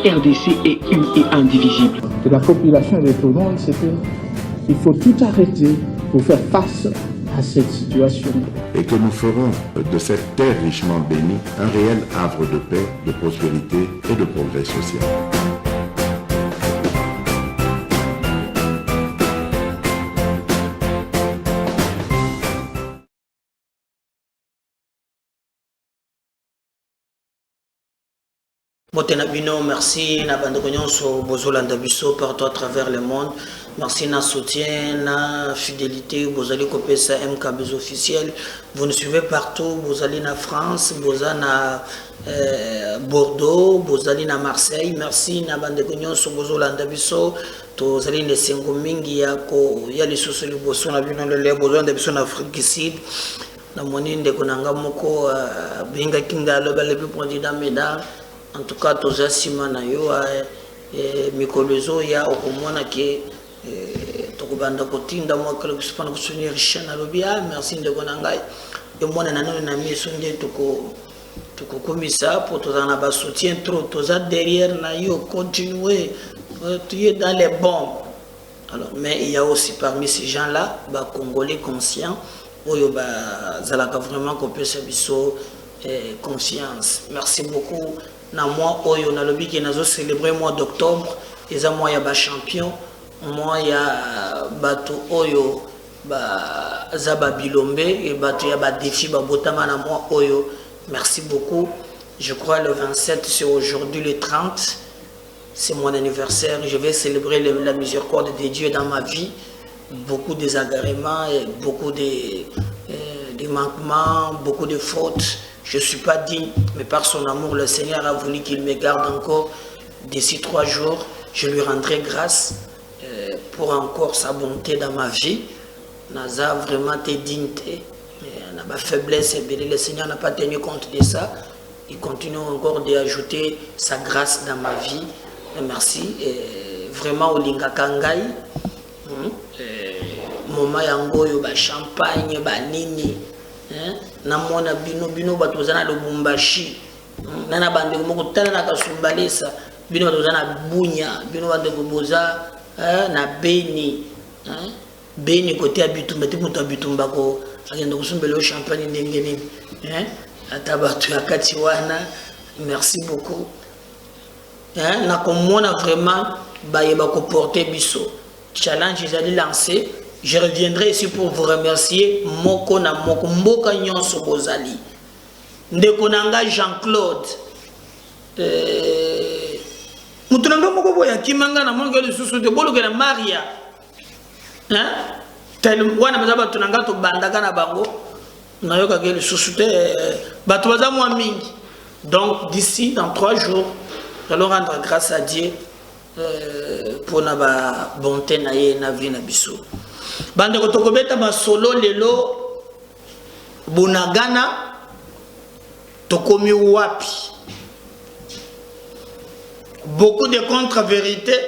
RDC est une et indivisible. De la population et de tout le monde, c'est qu'il faut tout arrêter pour faire face à cette situation. Et que nous ferons de cette terre richement bénie un réel havre de paix, de prospérité et de progrès social. Merci na bandeko bozolanda biso partout à travers le monde. Merci na soutien, na fidélité, vous allez copier ça MKB officiel. Vous nous suivez partout, vous allez na France, vous allez na Bordeaux, vous allez na Marseille. Merci na bandeko bozolanda biso. Vous allez les Sengomingi ya les sous les bossons na bino le bozolanda biso na Afrique du Sud. Na moninde konanga moko binga kinga lo bale président Médard. En tout cas, tous les simana yo mikolozo ya okomona ke tokubanda kotinda mo kala kusipana kusunir chana lobia merci de konangai et moi na nano na miso nde toko komisa pour tous en ba soutien trop tous derrière na yo continuer tu es dans les bombes. Alors mais il y a aussi parmi ces gens là ba congolais conscients oyo ba zalaka vraiment qu'on peut se biso conscience. Merci beaucoup. Na moi oyo na lobi ki nazo célébrer mois d'octobre eza mois ya ba champion mois ya bato oyo ba zaba bilombe et bato ya ba défi ba botama na mois oyo. Merci beaucoup. Je crois le 27 c'est aujourd'hui le 30 c'est mon anniversaire. Je vais célébrer la miséricorde de Dieu dans ma vie. Beaucoup de désagréments et beaucoup de manquements, beaucoup de fautes. Je ne suis pas digne, mais par son amour, le Seigneur a voulu qu'il me garde encore. D'ici 3 jours, je lui rendrai grâce pour encore sa bonté dans ma vie. Naza vraiment tes dignités, n'a pas faiblesse, le Seigneur n'a pas tenu compte de ça. Il continue encore d'ajouter sa grâce dans ma vie. Merci. Vraiment, au Lingakangai, Moma Yangoyo, champagne, nini. Namona bino batozana Lubumbashi nana bande moko tala na kasumbalesa bino batozana Bunya bino bande boza na Beni côté Abitumba te muto Abitumba ko agenda kusumbela champagne ndenge nini atabatu ya kati wana. Merci beaucoup na komona vraiment bayeba ko porter biso challenge ils lancé. Je reviendrai ici pour vous remercier. Moko na moko mboka nyonso bozali. Ndeko nanga Jean-Claude. Mutunanga moko boya kimanga na monga le susu de bolo na Maria. Tel wana bazaba tunanga to bandaka na bango. Na yoka ke le susu te bato baza moi mingi. Donc d'ici dans 3 jours, allons rendre grâce à Dieu pour na ba bonté na ye na vie na biso. Bande kotokobeta masolo lelo bunagana tokomi wapi. Beaucoup de contre-vérités,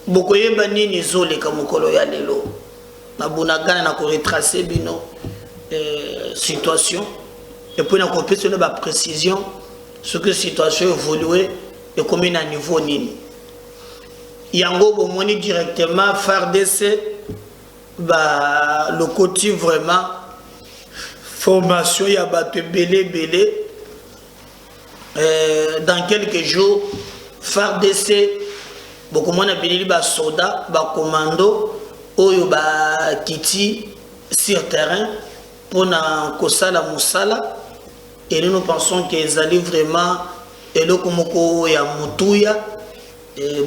beaucoup yeba nini zole kamokolo ya lelo. Na bunagana na ko retracer bino situation et puis na ko pesa ba précision ce que situation évoluer et combien à niveau nini. Yango bomoni directement FARDC le côté vraiment formation ya bato belé dans quelques jours FARDC beaucoup moins bilili ba soda ba commando oyo ba kiti sur terrain pour na kosala musala et nous pensons qu'ils allaient vraiment et le komoko ya mutuya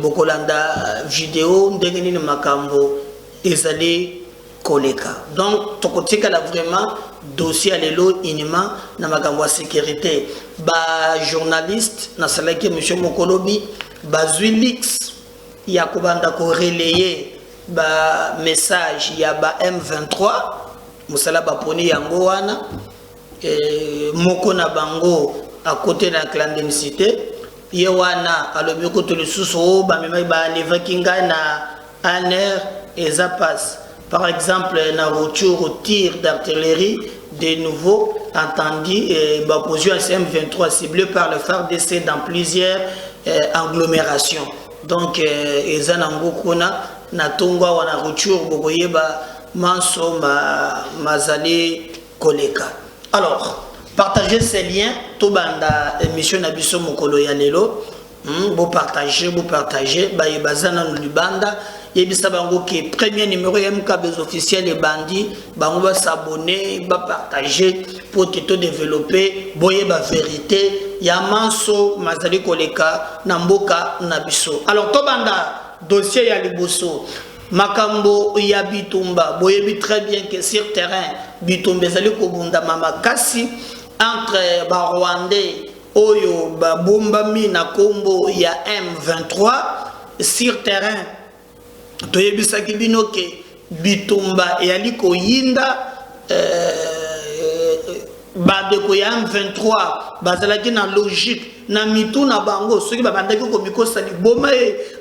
bokolanda vidéo ndenge nini makambo ezali koleka. Donc tokotika la vraiment dossier à lelo inima na makambo ya sécurité ba journaliste na salaki monsieur Mokolobi ba Zwilix ya kobanda ko relayer ba message ya ba M23 musala ba poni yango wana moko na bango à côté de la clandestinité yewana alobi ko to lisusu ba mema ba levakinga na aner et ça passe. Par exemple, na retour au tir d'artillerie de nouveau entendu position SM23 ciblée par le FARDC dans plusieurs agglomération. Donc eza nango kuna na tongwa wana rupture bokoyeba manso mazali koleka. Alors partagez ces liens to banda émission na biso mokolo ya lelo. Vous partagez ba bazana no libanda yebisa bango ke premier numéro MK Bezo officiel et bandi bango ba s'abonner ba partager pour te développer boye ba vérité ya manso mazali koleka na mboka na biso. Alors to banda dossier ya liboso makambo ya bitumba boyebi très bien que sur terrain bitumba zali ko bunda mama kasi entre ba Rwandais oyo ba bombami na kombo ya M23 sur terrain toyebisa kibino ke bitumba yali ko yinda badeko ya M23 bazalaki na logique na mitu na bango soki babandaki komikosa liboma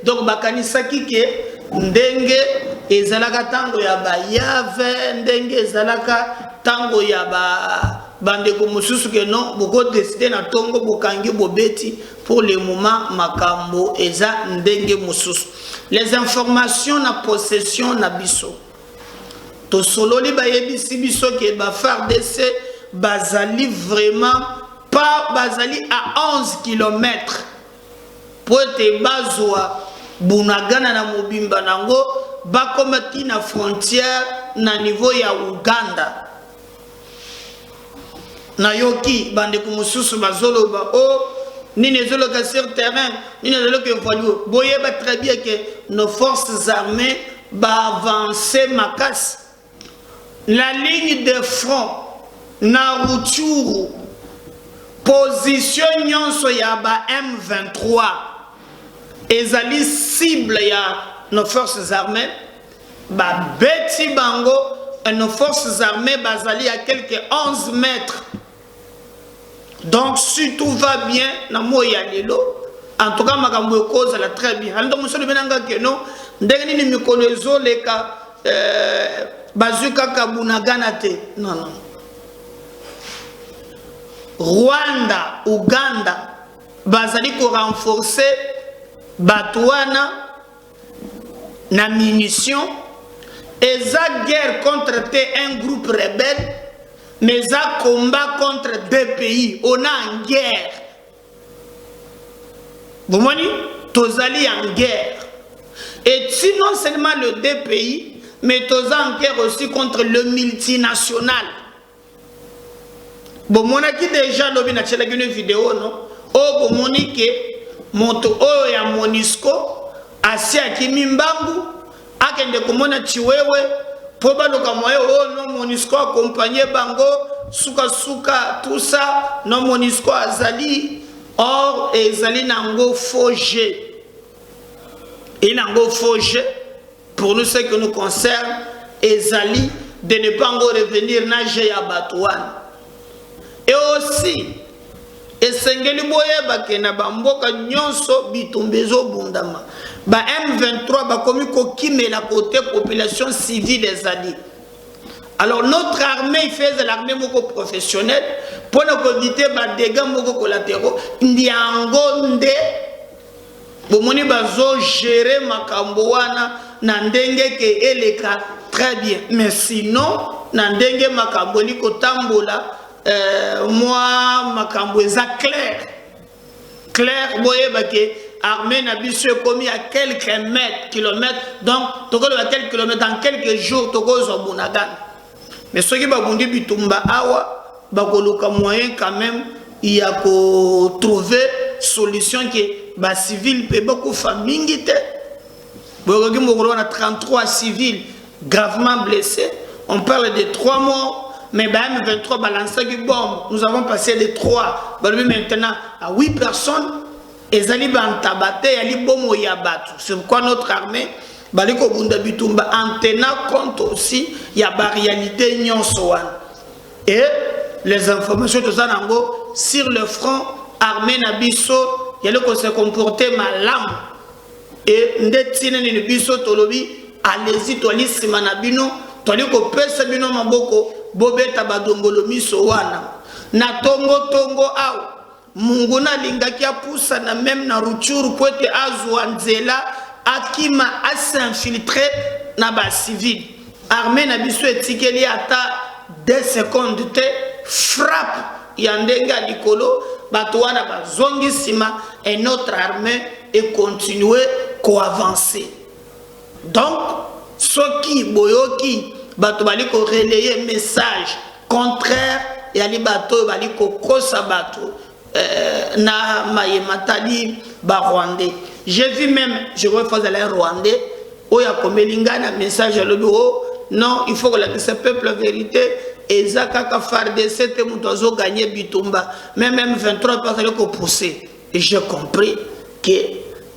donc bakanisaki ke ndenge ezalaka tango ya bayave ndenge ezalaka tango ya bandeko mosusu ke non boko décider na tongo bokangi bobeti pour le moment makambo eza ndenge mosusu. Les informations na possession na biso to sololi bayebisi biso ke ba FARDC bazali vraiment pas bazali à 11 km pour te bazwa bunagana na mobimba nango bakomati na frontière na niveau ya Uganda. Nayoki bandeko mususu bazoloba o nini zoloka sur terrain nini zoloka évalue boyeba très bien que nos forces armées ba avancer makas la ligne de front na Rutshuru position nyonso ya ba M23 ezali cible ya nos forces armées ba beti bango et nos forces armées bazali à quelques 11 mètres. Donc si tout va bien na moya lelo en tout cas makambo cause la très bien ando musolo benanga ke no ndenge ni mikolo ezoleka bazuka kabunagana te non Rwanda Uganda bazali ko renforcer batwana na munitions et za guerre contre un groupe rebelle. Mais ça combat contre deux pays, on a en guerre. Vous voyez, Tozali en guerre. Et si non seulement le deux pays, mais Toza en guerre aussi contre le multinational. Bon, mon aki déjà lobi na tchelak une vidéo, non? Oh, bon, monique, monto oh ya Monisco, asi akimi mbambu, akende komona chiwewe. Probablement oh non Monisco accompagné bango suka suka tout ça non Monisco azali or ezali nango fauché et nango fauché pour nous ce qui nous concerne ezali de ne pas encore revenir nager à Batouane et aussi esengeli boyeba ke na bamboka nyonso bitumbezo bundama ba M23 ba komi ko kimela côté population civile des alliés. Alors notre armée fait l'armée moko professionnelle pour ne éviter ba dégâts moko collatéraux ndiango nde bomoni bazo gérer makambo wana na ndenge ke eleka très bien mais sinon na ndenge makambo liko tambola moi makambo eza clair boyeba ke armée n'a biso commis à quelques kilomètres donc toko à quelques kilomètres dans quelques jours toko zo bunagan mais ceux qui babundi bitumba awa bakoluka moyen quand même il y a ko trouver solution que ba civil pe beaucoup famille te bokoki mokolo na 33 civils gravement blessés on parle de 3 morts mais bah M23 balance qui bombe nous avons passé de 3 maintenant à 8 personnes. Ezali bantabate yali bomo ya batu. C'est pourquoi notre armée baliko bunda bitumba en tenant compte aussi ya ba réalité nyonso wana. Et les informations de Zanango sur le front armé na biso yali ko se comporter malam. Et ndetine ni biso tolobi allez-y toli simana bino toli ko pesa bino maboko bobeta badongolo miso wana. Na tongo au Munguna lingaki apusa na même na Rutshuru pour être azouanzela akima a s'infiltrer na ba civil. Armée na biso etikeli ata 2 secondes te frappe yandenga likolo bato wana bazongi sima et notre armée est continué ko avancer. Donc soki boyoki bato bali ko relayer message contraire ya li bato bali ko kosa bato na mayematali ba Rwandais. J'ai vu même, je refais aller Rwandais, où il y a comme un message à l'eau, non, il faut que ce peuple la vérité, et Zakaka Farde, c'était mon oiseau gagné Bitumba, même 23 personnes qui ont poussé. Et j'ai compris que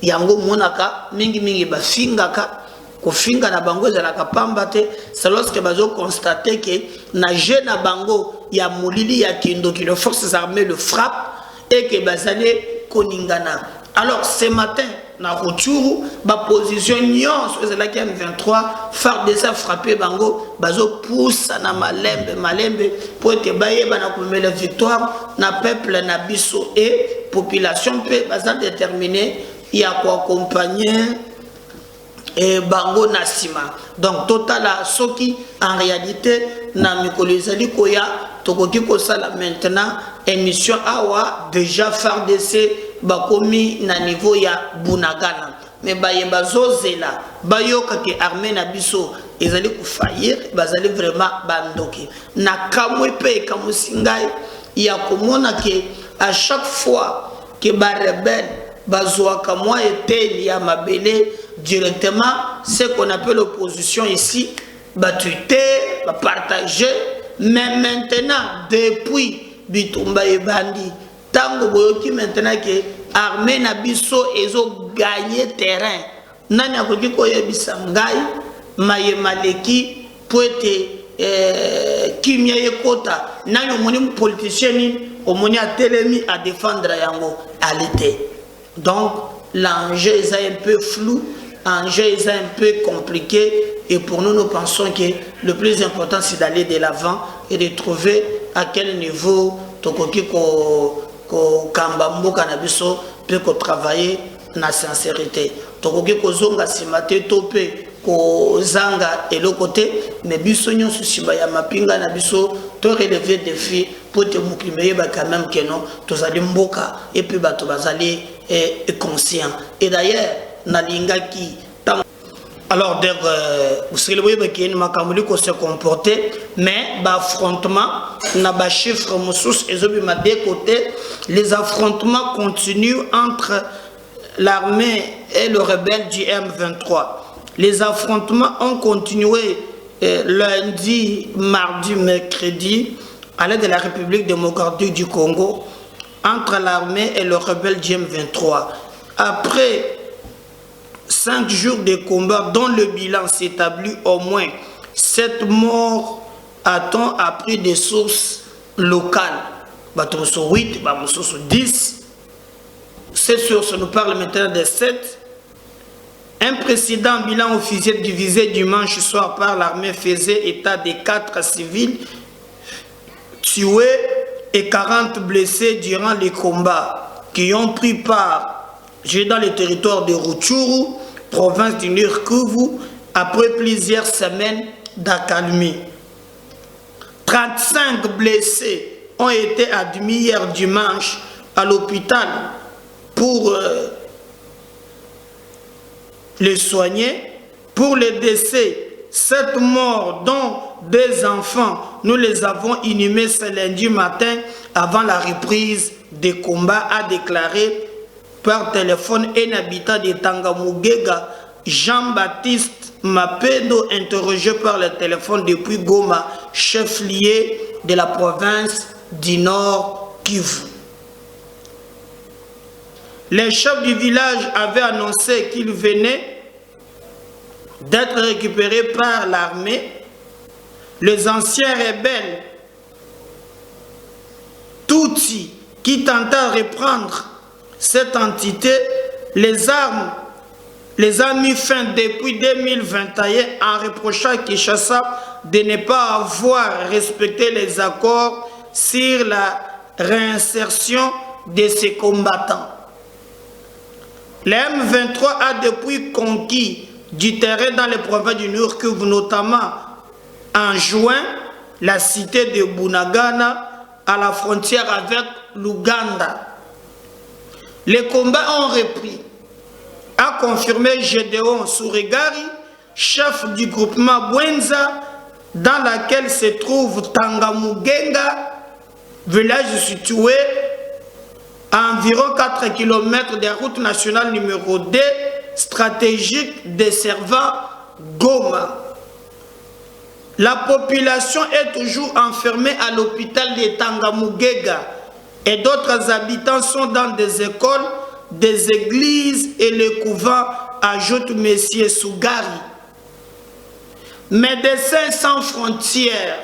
Yango Monaka, Mingi Bafingaka, ko finga na bango ezalaka pambate, c'est lorsque bazo constaté que na jeune bango ya mulili ya kindoki les forces armées le frappent et que bazale koningana. Alors ce matin na Rutshuru ba position nyonso ezalaki M23 FARDC a frappé bango bazo pousse na malembe pour être baye bana komela victoire na peuple na biso et population pe baza déterminé ya ko accompagner et bango nasima. Donc total à soki en réalité na mikolo ezali koya tokoki kosala maintenant émission awa déjà FARDC bakomi na niveau ya Bunagana mais baye bazozela bayoka ke armée na biso ezali kufaillir bazali vraiment bandoki na kamwe pe kamusingai ya komona ke à chaque fois que ba rebelle bazwa kamwa eteli ya mabele directement ce qu'on appelle l'opposition ici batuité ba partager mais maintenant depuis Bitumba et Bandi tango boyoki maintenant que armée na biso ezo gagner terrain nani akoki koyebisa ngai maye maleki poete kimia yekota nani omoni politicien ni omoni atelemi à défendre yangoalité. Donc l'enjeu est un peu flou, l'enjeu est un peu compliqué et pour nous pensons que le plus important c'est d'aller de l'avant et de trouver à quel niveau tokoki ko kamba mboka na biso pe ko travailler na sincérité tokoki ko zonga simate topé ko zanga et le côté mais biso nyonso simba ya mapinga na biso to relever défi pour te mukimeye ba quand même que non tozali mboka et puis bato bazali conscient et d'ailleurs na lingaki. Alors, vous savez que nous se comporter, mais l'affrontement, n'a pas chiffre et côté, les affrontements continuent entre l'armée et le rebelle du M23. Les affrontements ont continué lundi, mardi, mercredi, à l'aide de la République démocratique du Congo, entre l'armée et le rebelle du M23. Après 5 jours de combat dont le bilan s'établit au moins 7 morts, a-t-on appris des sources locales. 8, 10. Ces sources nous parlent maintenant de 7. Un précédent bilan officiel divisé dimanche soir par l'armée faisait état de 4 civils tués et 40 blessés durant les combats qui ont pris part dans le territoire de Rutshuru, province du Nord-Kivu, après plusieurs semaines d'accalmie. 35 blessés ont été admis hier dimanche à l'hôpital pour les soigner. Pour les décès, 7 morts, dont 2 enfants, nous les avons inhumés ce lundi matin avant la reprise des combats, a déclaré par téléphone un habitant de Tangamugega, Jean-Baptiste Mapedo, interrogé par le téléphone depuis Goma, chef-lieu de la province du Nord Kivu. Les chefs du village avaient annoncé qu'ils venaient d'être récupérés par l'armée. Les anciens rebelles Tutsi qui tentaient de reprendre cette entité, les armes les a mis fin depuis 2021 en reprochant Kinshasa de ne pas avoir respecté les accords sur la réinsertion de ces combattants. Le M23 a depuis conquis du terrain dans les provinces du Nord Kivu, notamment en juin, la cité de Bunagana à la frontière avec l'Ouganda. Les combats ont repris, a confirmé Gédéon Souregari, chef du groupement Bwenza, dans laquelle se trouve Tangamugenga, village situé à environ 4 km de la route nationale numéro 2, stratégique desservant Goma. La population est toujours enfermée à l'hôpital de Tangamugenga et d'autres habitants sont dans des écoles, des églises et les couvents, ajoute M. Sougari. Médecins sans frontières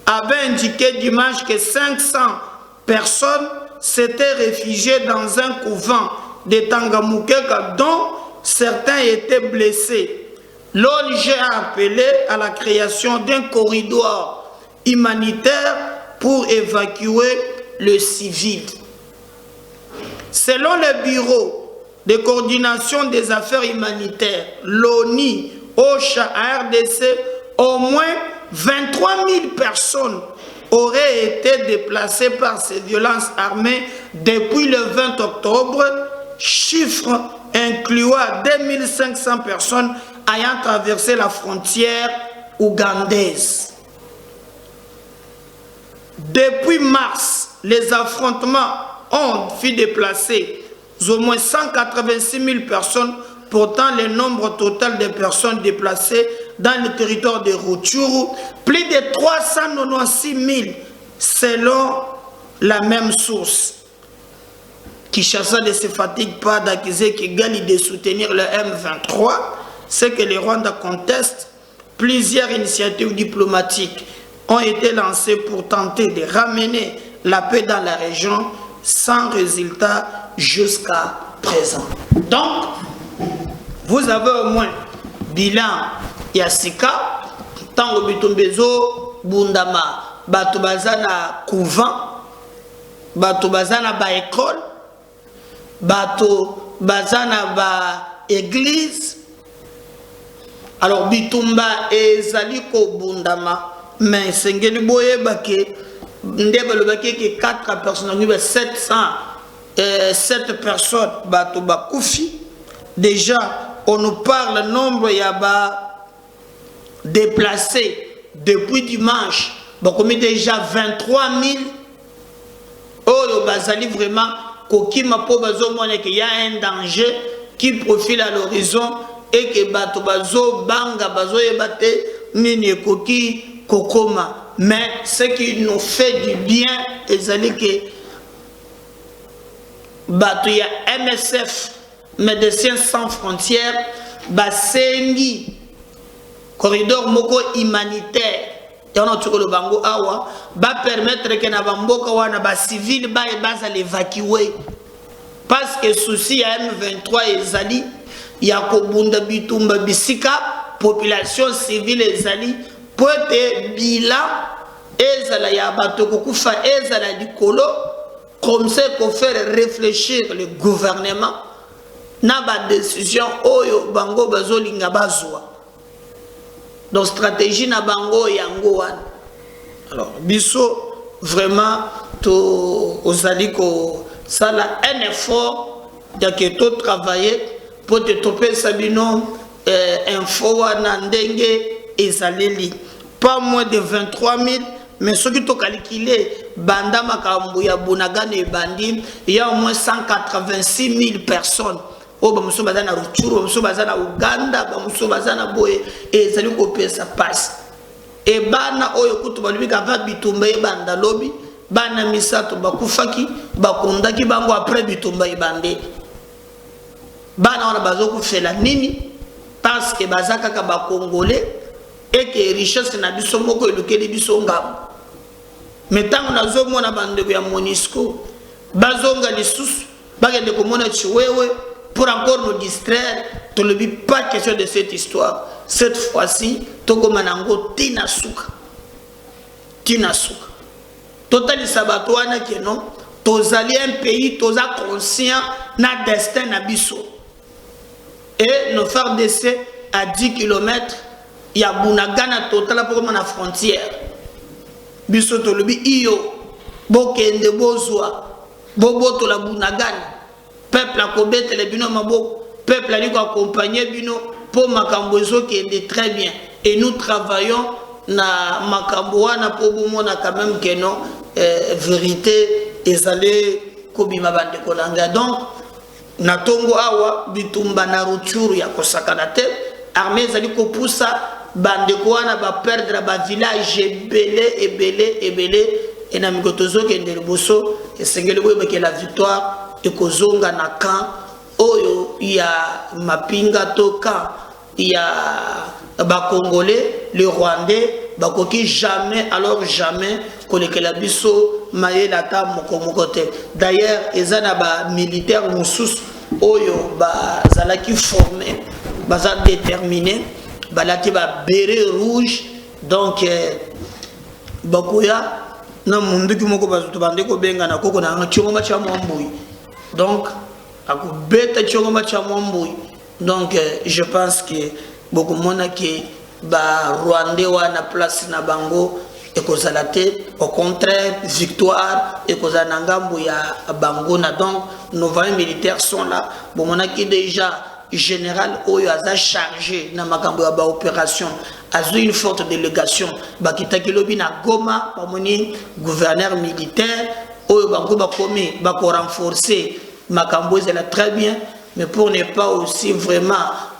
avait indiqué dimanche que 500 personnes s'étaient réfugiées dans un couvent de Tangamugenga dont certains étaient blessés. L'ONG a appelé à la création d'un corridor humanitaire pour évacuer le civil. Selon le Bureau de coordination des affaires humanitaires, l'ONU, OCHA, RDC, au moins 23 000 personnes auraient été déplacées par ces violences armées depuis le 20 octobre, chiffre incluant 2500 personnes ayant traversé la frontière ougandaise. Depuis mars, les affrontements ont fait déplacer au moins 186 000 personnes. Pourtant, le nombre total de personnes déplacées dans le territoire de Rutshuru, plus de 396 000 selon la même source. Kinshasa ne se fatigue pas d'accuser Kigali de soutenir le M23. C'est que le Rwanda conteste. Plusieurs initiatives diplomatiques ont été lancées pour tenter de ramener la paix dans la région sans résultat jusqu'à présent. Donc, vous avez au moins bilan Yassika, Tango Bitumbezo, Bundama, Batubazana Couvent, Batubazana Ba école, Batubazana Ba église. Alors Bitumba et Zaliko Bundama, mais Sengeli Boye Bake, Ndebe Bake qui 4 personnes, 7 personnes, Batuba Koufi. Déjà, on nous parle nombre y a déplacés depuis dimanche. Donc, on est déjà 23 000. Oh, bazali vraiment, kokima po bazo mone qu'il y a un danger qui profile à l'horizon et que bato bazo banga bazo yebate nini koki kokoma. Mais ce qui nous fait du bien, ezali que bato ya MSF, Médecins sans frontières, basengi corridor moko humanitaire et on a tout le bango awa va permettre que na bamboka wana ba civil ba l'évacuer parce que souci à M23 ezali ya kobunda bitumba bisika population civile ezali pote bilan ezala ya bato kokufa ezala dikolo comme ça qu'on faire réfléchir le gouvernement na ba décision oyo bango bazolinga bazwa donc stratégie na bango yango wana. Alors biso vraiment to ozali ko sala un effort ya que to travailler pour te toper sabino info wana ndenge ezaleli pas moins de 23 000. Mais ce qui est calculé, Banda Makambu ya Bunagana et Bandi, il y a au moins 186 000 personnes. Oh, bamuso bazana Rutshuru, bamuso bazana Uganda, bamuso bazana Boye, et ça lui copie ça passe. Et bana oyo kutu balubi kava bitumba e banda lobi, bana misato bakufaki, bakondaki bango après bitumba e bande. Bana wana bazoku fela nini parce que bazaka ka ba congolais et que richesse na biso moko elukeli biso ngam. Mais tant qu'on a zomona bandeko ya Monisco, bazonga lisusu, bagende komona chiwewe pour encore nous distraire, to le bi pas question de cette histoire. Cette fois-ci, toko manango tinasuka. Tinasuka. Totali sabatwana que non, tozali un pays toza conscient na destin na biso et nos FARDC à 10 km il y a Bunagana total pour la frontière biso tolobi iyo bokende bozwa bobo to la Bunagana peuple a kobete le bino mabo peuple a dit accompagner bino pour makambo kende très bien et nous travaillons na makambo wana pour bomona quand même que non vérité ezale kobima bande kolanga donc na tongo awa bitumba na rutshuru ya kosakana te armée ezali kopusa bande koana ba perdre ba village ebele et na mikotozo kende liboso esengeli boye ke la victoire ekozonga na camp oyo ya mapinga toka ya ba congolais le rwandais bakoki jamais alors jamais kolekela biso mayela ta mokomokote d'ailleurs ezana ba militaire mususu oyo bazalaki formé baza déterminé balati ba béret rouge donc bakoya na munduki moko bazuto bande ko benga na koko na chongoma cha mwambui donc akubeta chongoma cha mwambui donc je pense que beaucoup mona que ba Rwandais wana place na bango ekozala te au contraire victoire ekozala ngambo ya bango na donc nos voyants militaires sont là bon mona qui déjà général oyo aza chargé na makambo ya ba opération azo une forte délégation bakitaki lobi na Goma bamoni gouverneur militaire oyo bango bakomi bako renforcer makambo ezala très bien mais pour ne pas aussi vraiment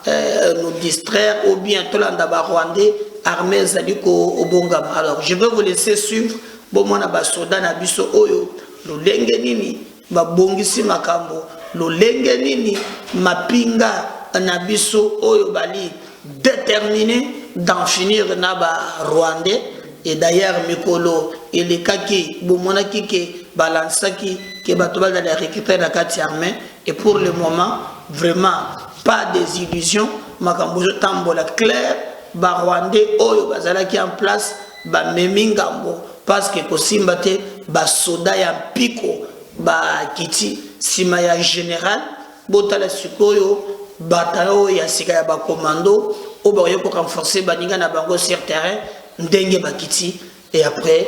nous distraire ou bien tout l'anda ba Rwandais armée zaliko obongama. Alors je vais vous laisser suivre bon mona ba soda na biso oyo lo lenge nini ba bongisi makambo lo lenge nini mapinga na biso oyo bali déterminé d'en finir na ba Rwandais et d'ailleurs mikolo elekaki bon mona kike balansaki que bato ba la récupérer la carte armée et pour le moment vraiment pas des illusions makambo tambola clair ba Rwandais oyo bazalaki en place ba memingambo parce que kosimba te ba soda ya piko ba kiti sima ya général botala sikoyo batayo ya sika ya ba commando o ba yeko renforcer baninga na bango sur terrain ndenge ba kiti et après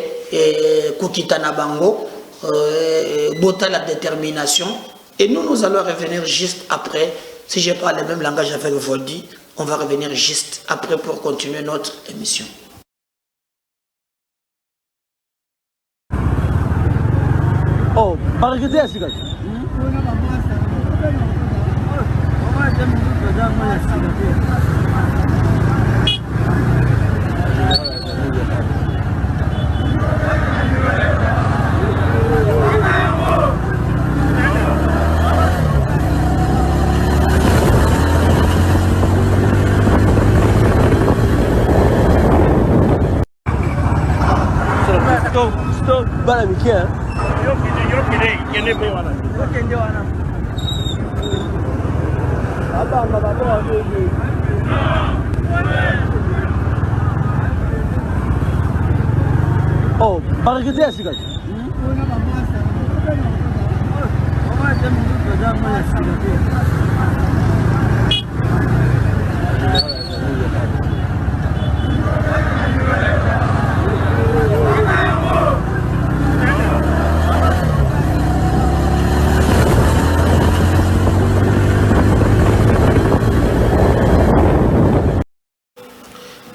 kokita na bango botala détermination et nous allons revenir juste après. Si je parle le même langage avec Voldy, on va revenir juste après pour continuer notre émission. Oh, par exemple, c'est quoi? Stop, bana mikia. Yokide pe wana. Yokende wana. Abanga babo wadogo. Oh, par exemple, c'est quoi?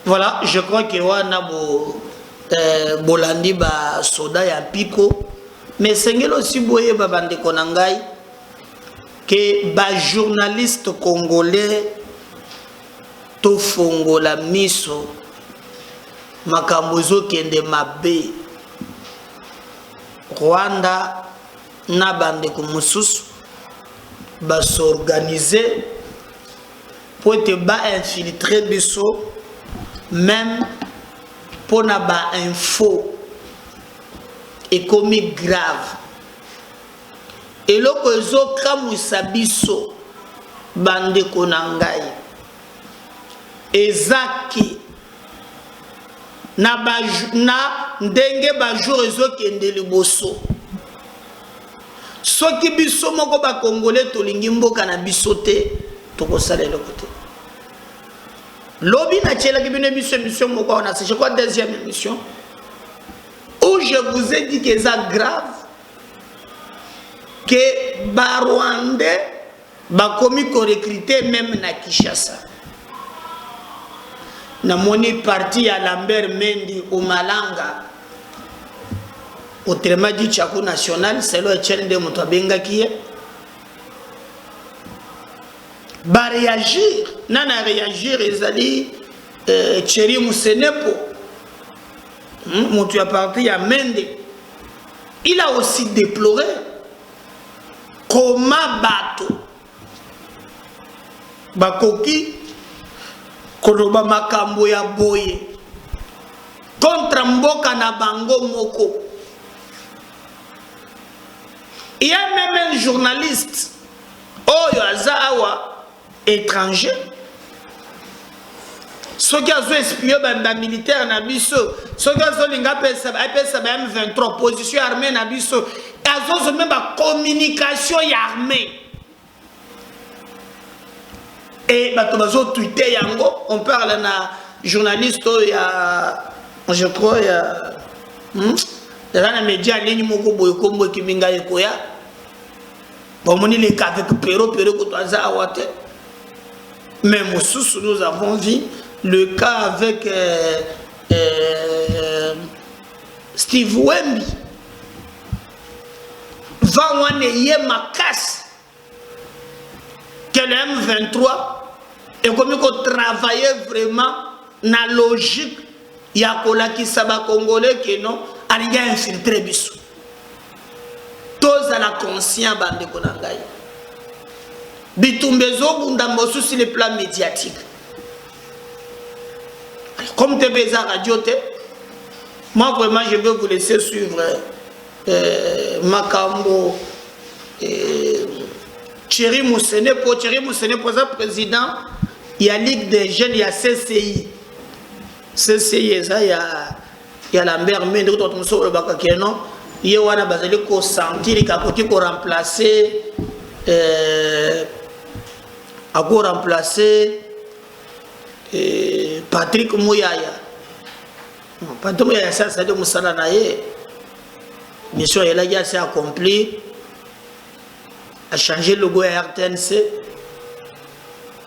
Voilà, je crois que wana bolandi ba soda ya piko mais sengelo aussi boye ba bande konangai que ba journaliste congolais to fongola miso makambo kende mabe Rwanda na bande ko mususu ba s'organiser pour te ba infiltrer biso même pour na ba info et comme grave et loko ezo kamusa biso bande konangai ezaki na ndenge ba jour ezo kende liboso soki biso moko ba congolais tolingi mboka na biso te tokosala eloko te lobi na tielaki bino émission moko on a c'est quoi deuxième émission où je vous ai dit que c'est grave que ba Rwandais ba komi ko recruter même na Kinshasa na moni parti ya Lambert Mendi au Malanga autrement dit Tchako national c'est le Etienne de Motobenga qui est ba réagir nana réagir ezali Thierry Musenepo montu ya parti ya Mende il a aussi déploré comment bato bakoki koloba makambo ya boye contre mboka na bango moko. Il y a même un journaliste Oyo Azawa étranger ce qui a espié les militaires na biso ce qui a linga pesa M23 position armée na biso azo même la communication armée et bato Twitter yango on parle na journaliste je crois il y a dans les médias ligne moko boy kombo kiminga ekoya bon moni les cas avec pero ko toza awate mais mosusu nous avons vu le cas avec Steve Wemby va wane ye makas que le M23 et comme il travailler vraiment na logique ya kolaki saba congolais que non alinga infiltrer biso tous à la conscient bande konangai bitumbezo bunda mosu sur le plan médiatique comme TBZ radio te moi vraiment je vais vous laisser suivre Makambo Thierry Musenepo président il y a Ligue des jeunes il y a CCI ça il y a Lambert Mende tout le monde le baka non il y a wana bazali ko sentir ka koti ko remplacer Patrick Mouyaya Patrick Mouyaya ça de musala na ye mission elle a assez accompli a changé le logo à RTNC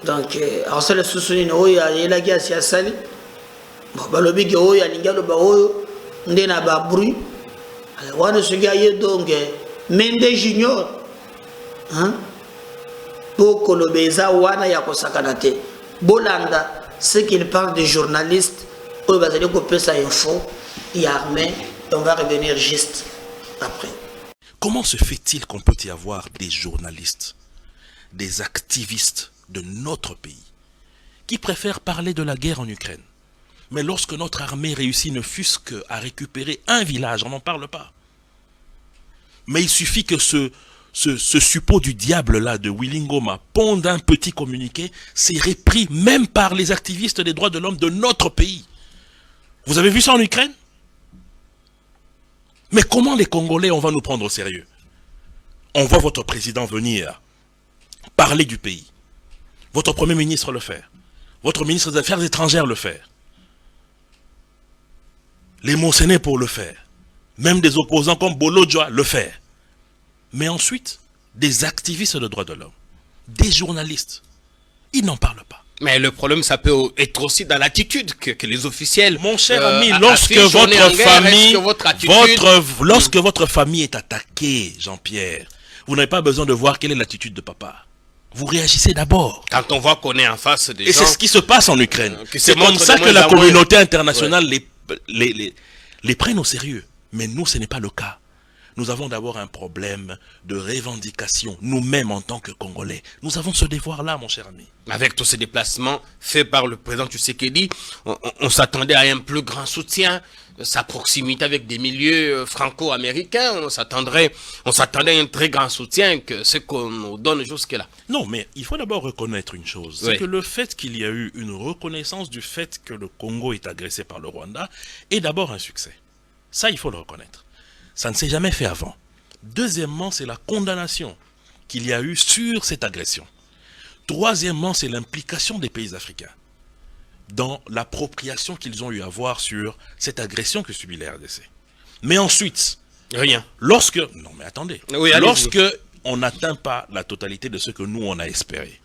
donc alors ça le sousuni no ya elle a assez asali bon balobi ke oyo alinga lo ba oyo ndena ba bruit wana sugaye donc Mende Junior hein pour kolobeza wana ya kosakana te bolanda ce qu'il parle des journalistes oyo bazali ko pesa info et armée on va revenir juste après. Comment se fait-il qu'on peut y avoir des journalistes, des activistes de notre pays qui préfèrent parler de la guerre en Ukraine? Mais lorsque notre armée réussit ne fût-ce qu'à récupérer un village, on n'en parle pas. Mais il suffit que ce suppôt du diable là de Willy Ngoma ponde un petit communiqué, c'est repris même par les activistes des droits de l'homme de notre pays. Vous avez vu ça en Ukraine? Mais comment les Congolais, on va nous prendre au sérieux? On voit votre président venir parler du pays. Votre premier ministre le faire. Votre ministre des Affaires étrangères le faire. Les Monsénés pour le faire. Même des opposants comme Bolodjoa le faire. Mais ensuite, des activistes de droits de l'homme, des journalistes, ils n'en parlent pas. Mais le problème, ça peut être aussi dans l'attitude que les officiels. Mon cher ami, lorsque votre famille est attaquée, Jean-Pierre, vous n'avez pas besoin de voir quelle est l'attitude de papa. Vous réagissez d'abord. Quand on voit qu'on est en face des gens... Et c'est ce qui se passe en Ukraine. C'est comme ça que la communauté internationale les prenne au sérieux. Mais nous, ce n'est pas le cas. Nous avons d'abord un problème de revendication, nous-mêmes en tant que Congolais. Nous avons ce devoir-là, mon cher ami. Avec tous ces déplacements faits par le président Tshisekedi, on s'attendait à un plus grand soutien, sa proximité avec des milieux franco-américains, on s'attendait à un très grand soutien que ce qu'on nous donne jusque-là. Non, mais il faut d'abord reconnaître une chose, c'est que le fait qu'il y a eu une reconnaissance du fait que le Congo est agressé par le Rwanda est d'abord un succès. Ça, il faut le reconnaître. Ça ne s'est jamais fait avant. Deuxièmement, c'est la condamnation qu'il y a eu sur cette agression. Troisièmement, c'est l'implication des pays africains dans l'appropriation qu'ils ont eu à voir sur cette agression que subit la RDC. Mais ensuite, Rien. lorsque... Non mais attendez. Oui, lorsque on n'atteint pas la totalité de ce que nous on a espéré,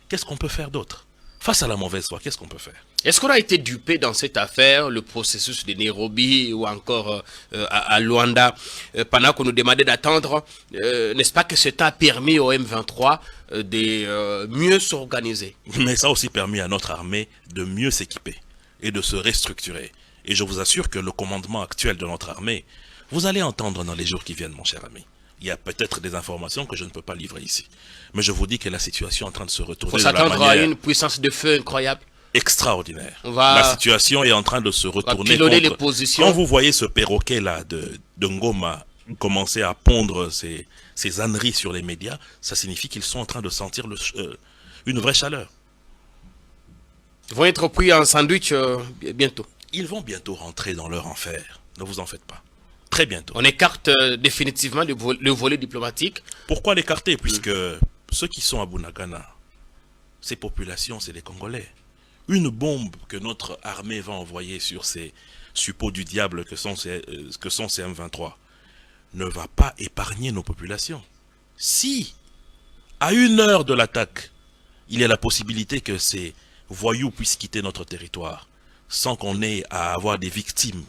qu'est-ce qu'on peut faire d'autre? Face à la mauvaise foi, qu'est-ce qu'on peut faire? Est-ce qu'on a été dupé dans cette affaire, le processus de Nairobi ou encore à Luanda, pendant qu'on nous demandait d'attendre, n'est-ce pas que cela a permis au M23 de mieux s'organiser? Mais ça a aussi permis à notre armée de mieux s'équiper et de se restructurer. Et je vous assure que le commandement actuel de notre armée, vous allez entendre dans les jours qui viennent, mon cher ami. Il y a peut-être des informations que je ne peux pas livrer ici. Mais je vous dis que la situation est en train de se retourner. Il faut s'attendre à une puissance de feu incroyable. Extraordinaire. La situation est en train de se retourner contre... les positions. Quand vous voyez ce perroquet-là de Ngoma commencer à pondre ses âneries sur les médias, ça signifie qu'ils sont en train de sentir une vraie chaleur. Ils vont être pris en sandwich bientôt. Ils vont bientôt rentrer dans leur enfer. Ne vous en faites pas. Très bientôt. On écarte définitivement le volet diplomatique. Pourquoi l'écarter? Puisque ceux qui sont à Bunagana, ces populations, c'est des Congolais. Une bombe que notre armée va envoyer sur ces suppôts du diable que sont ces M23 ne va pas épargner nos populations. Si, à 1 heure de l'attaque, il y a la possibilité que ces voyous puissent quitter notre territoire sans qu'on ait à avoir des victimes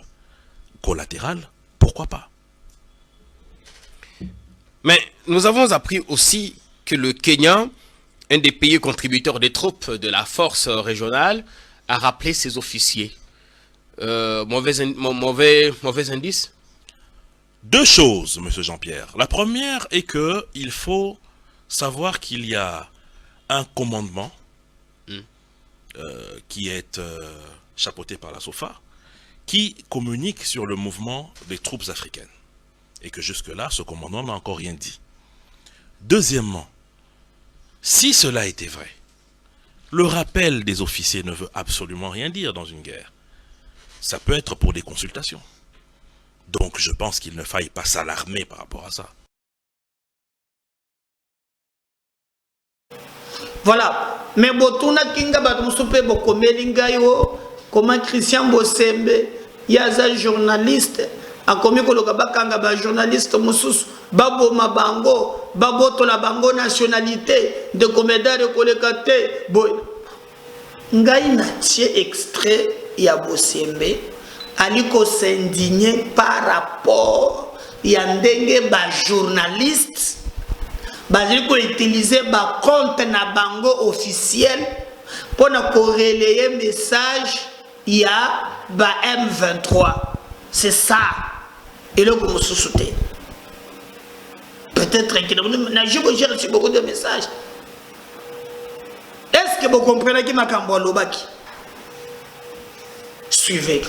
collatérales, pourquoi pas? Mais nous avons appris aussi que le Kenya, un des pays contributeurs des troupes de la force régionale, a rappelé ses officiers. Mauvais indice? 2 choses, monsieur Jean-Pierre. La première est que il faut savoir qu'il y a un commandement qui est chapeauté par la SOFA, qui communique sur le mouvement des troupes africaines. Et que jusque-là, ce commandement n'a encore rien dit. Deuxièmement, si cela était vrai, le rappel des officiers ne veut absolument rien dire dans une guerre. Ça peut être pour des consultations. Donc je pense qu'il ne faille pas s'alarmer par rapport à ça. Voilà. Mais botuna kinga batumusupe bokomelinga yo comment Christian Bosembe yaza journaliste akomi koloka bakanga ba journaliste mususu baboma bango babotola bango nationalité de comédien de kolekate boy ngai na tie extrait ya Bosembe aliko s'indigner par rapport ya ndenge ba journaliste baliko utiliser ba compte na bango officiel pour na corréler message ya ba M23. C'est ça. Et là, vous soutenez. Peut-être que je vous reçu beaucoup de messages. Est-ce que vous comprenez qui m'a cambolobaki? Suivez.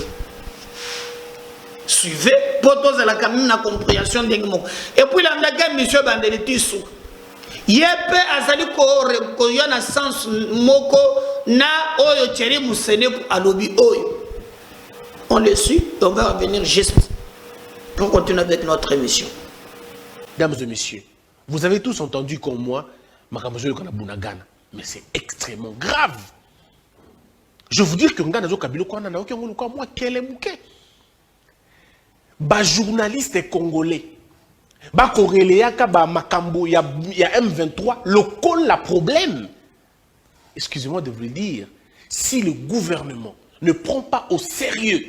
Suivez pour tous la même la compréhension des mots. Et puis la gamme monsieur Bandelitisu. Yepe azali ko yana sens moko na oyo tcheri musene alobi oyo. On le suit et on va revenir juste pour continuer avec notre émission. Mesdames et messieurs, vous avez tous entendu comme moi, Makambozo Yokana Bunagana, mais c'est extrêmement grave. Je veux dire que Ngana Zo Kabilo Kwana na Okengolo kwa moi quel est bouquet. Ba journaliste congolais. Ba Koreleaka ba Makambo ya M23 le col la problème. Excusez-moi de vous le dire, si le gouvernement ne prend pas au sérieux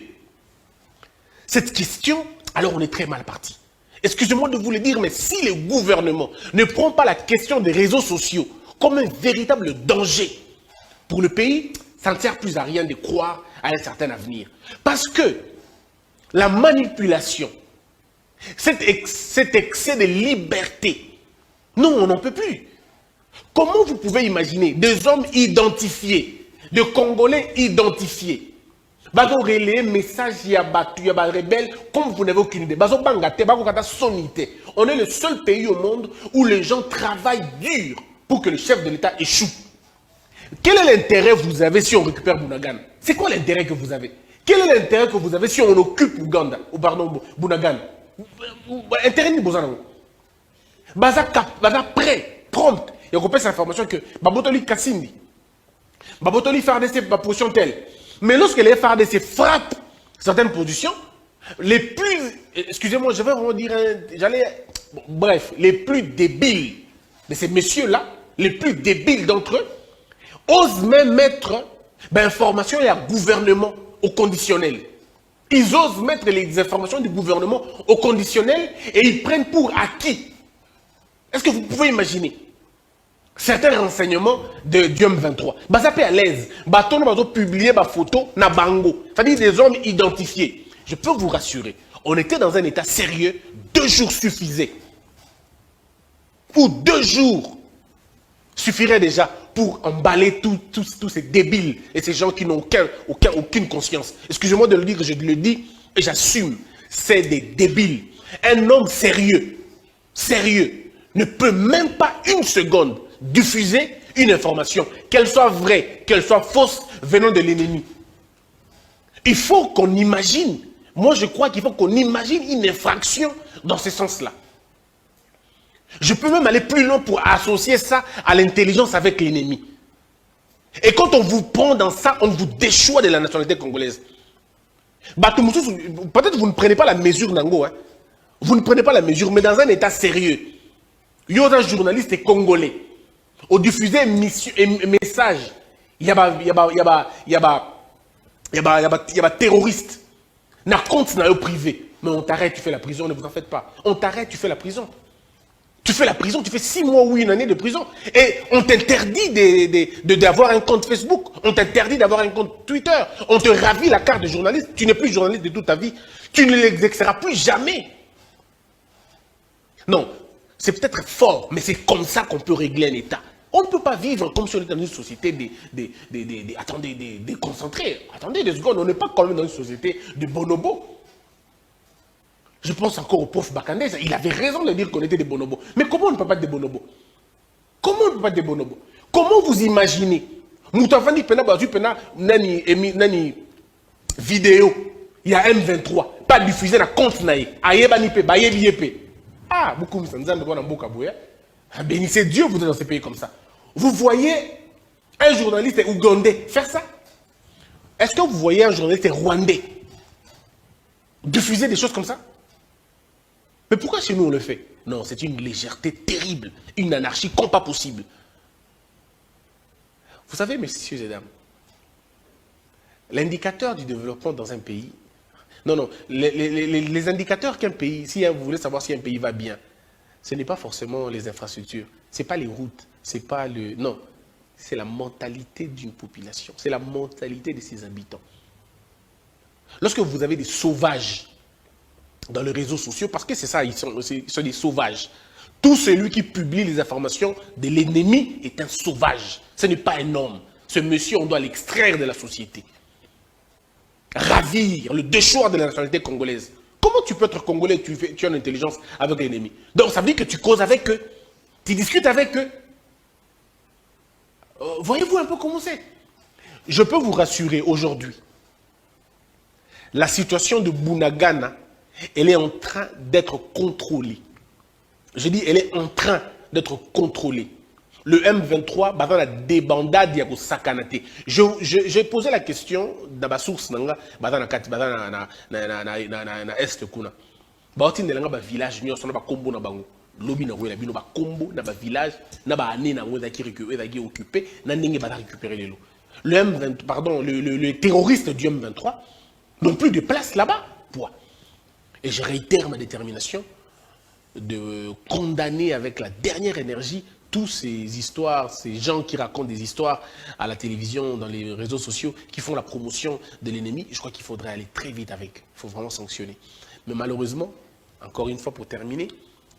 cette question, alors on est très mal parti. Excusez-moi de vous le dire, mais si le gouvernement ne prend pas la question des réseaux sociaux comme un véritable danger pour le pays, ça ne sert plus à rien de croire à un certain avenir. Parce que la manipulation, cet excès de liberté, non, on n'en peut plus. Comment vous pouvez imaginer des hommes identifiés, des Congolais identifiés, bazo relayer message ya batu ya ba rebelle comme vous n'avez aucune idée. Bazo bangate, bazo kata sonité. On est le seul pays au monde où les gens travaillent dur pour que le chef de l'État échoue. Quel est l'intérêt que vous avez si on récupère Bunagana? C'est quoi l'intérêt que vous avez? Quel est l'intérêt que vous avez si on occupe Ouganda ou pardon Bunagana? Intérêt ni bozana. baza prêt, prompt. Il y a cette information que Babotoli Kassindi, Babotoli FARDC, ma position telle. Mais lorsque les FARDC frappent certaines positions, les plus, excusez-moi, je vais vraiment dire, bref, les plus débiles de ces messieurs-là, les plus débiles d'entre eux, osent même mettre information et un gouvernement au conditionnel. Ils osent mettre les informations du gouvernement au conditionnel et ils prennent pour acquis. Est-ce que vous pouvez imaginer certains renseignements de M23? Bazapé à l'aise. Baton va publier ma photo na bango. C'est-à-dire des hommes identifiés. Je peux vous rassurer, on était dans un état sérieux, 2 jours suffisaient. Pour 2 jours suffirait déjà pour emballer tous ces débiles et ces gens qui n'ont aucune conscience. Excusez-moi de le dire, je le dis et j'assume. C'est des débiles. Un homme sérieux, ne peut même pas une seconde diffuser une information, qu'elle soit vraie, qu'elle soit fausse, venant de l'ennemi. Il faut qu'on imagine, moi je crois qu'il faut qu'on imagine une infraction dans ce sens-là. Je peux même aller plus loin pour associer ça à l'intelligence avec l'ennemi. Et quand on vous prend dans ça, on vous déchoit de la nationalité congolaise. Peut-être vous ne prenez pas la mesure, Nango. Hein. Vous ne prenez pas la mesure, mais dans un état sérieux. Il y a un journaliste congolais. Au diffuser un message, il y a terroriste. Na compte na privé. Mais on t'arrête, tu fais la prison, ne vous en faites pas. On t'arrête, tu fais la prison. Tu fais la prison, tu fais 6 mois ou 1 année de prison. Et on t'interdit d'avoir un compte Facebook. On t'interdit d'avoir un compte Twitter. On te ravit la carte de journaliste. Tu n'es plus journaliste de toute ta vie. Tu ne l'exerceras plus jamais. Non, c'est peut-être fort, mais c'est comme ça qu'on peut régler un État. On ne peut pas vivre comme si on était dans une société déconcentrée. Attendez 2 secondes, on n'est pas quand même dans une société de bonobos. Je pense encore au prof Bakandé, il avait raison de dire qu'on était des bonobos. Mais comment on ne peut pas être des bonobos? Comment on ne peut pas être des bonobos? Comment vous imaginez? Moutavani pena bazu pena nani vidéo, il y a M23, pas diffusé na compte naïe, ayebani pe, bayebi yepe. Ah, beaucoup de gens ont mboka boya. Bénissez Dieu, vous êtes dans ces pays comme ça. Vous voyez un journaliste ougandais faire ça? Est-ce que vous voyez un journaliste rwandais diffuser des choses comme ça? Mais pourquoi chez nous on le fait? Non, c'est une légèreté terrible, une anarchie comme pas possible. Vous savez, messieurs et dames, l'indicateur du développement dans un pays, non, les indicateurs qu'un pays, si vous voulez savoir si un pays va bien, ce n'est pas forcément les infrastructures, ce n'est pas les routes, c'est pas le... Non, c'est la mentalité d'une population, c'est la mentalité de ses habitants. Lorsque vous avez des sauvages dans les réseaux sociaux, parce que c'est ça, ils sont des sauvages. Tout celui qui publie les informations de l'ennemi est un sauvage. Ce n'est pas un homme. Ce monsieur, on doit l'extraire de la société. Ravir, le déchoir de la nationalité congolaise. Comment tu peux être congolais, tu as une intelligence avec l'ennemi? Donc ça veut dire que tu causes avec eux, tu discutes avec eux. Voyez-vous un peu comment c'est? Je peux vous rassurer aujourd'hui. La situation de Bunagana, elle est en train d'être contrôlée. Je dis, elle est en train d'être contrôlée. Le M23, dans la débandade, il y a sakanate. J'ai posé la question dans ma source, dans la est kuna. Baoti nelanga ba village nyo sona ba kombo na bango. Lobi na wela bino ba kombo na ba village na ba ane na wela qui occupé na ndenge ba récupérer les lots. Le M23, pardon, le terroriste du M23 n'ont plus de place là-bas. Et je réitère ma détermination de condamner avec la dernière énergie tous ces histoires, ces gens qui racontent des histoires à la télévision, dans les réseaux sociaux, qui font la promotion de l'ennemi. Je crois qu'il faudrait aller très vite avec. Il faut vraiment sanctionner. Mais malheureusement, encore une fois pour terminer,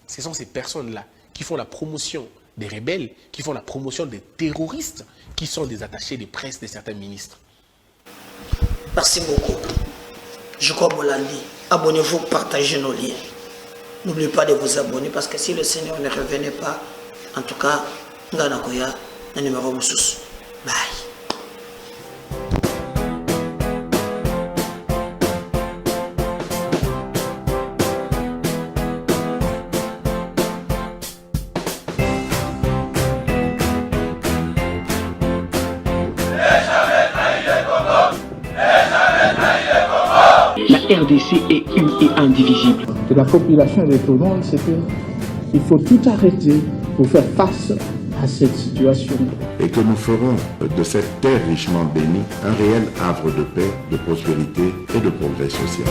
ce sont ces personnes-là qui font la promotion des rebelles, qui font la promotion des terroristes, qui sont des attachés de presse de certains ministres. Merci beaucoup. Je crois que Bolandi, abonnez-vous, partagez nos liens. N'oubliez pas de vous abonner parce que si le Seigneur ne revenait pas, en tout cas, Ngana Koya, le numéro Moussous. Bye. RDC est une et indivisible. De la population et de tout le monde, c'est qu'il faut tout arrêter pour faire face à cette situation. Et que nous ferons de cette terre richement bénie un réel havre de paix, de prospérité et de progrès social.